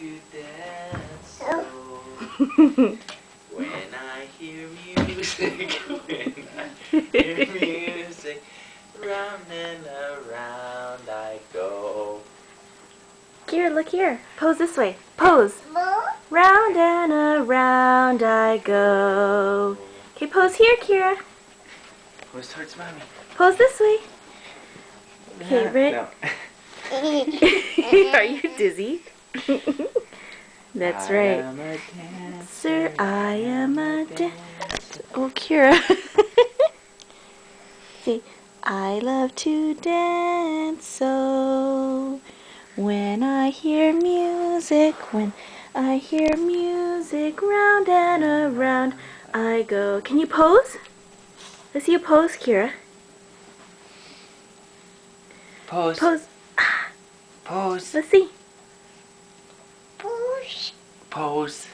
to dance so. When I hear music, when I hear music, round and around I go. Kira, look here. Pose this way. Pose. Round and around I go. Okay, pose here, Kira. Pose towards mommy. Pose this way. Okay, ready? No. Are you dizzy? That's right. I am a dancer. Sir, I am a dancer. Oh, Kira. Say, I love to dance so. When I hear music, when I hear music, round and around I go. Can you pose? Let's see you pose, Kira. Pose. Pose. Pose. Let's see. Pose.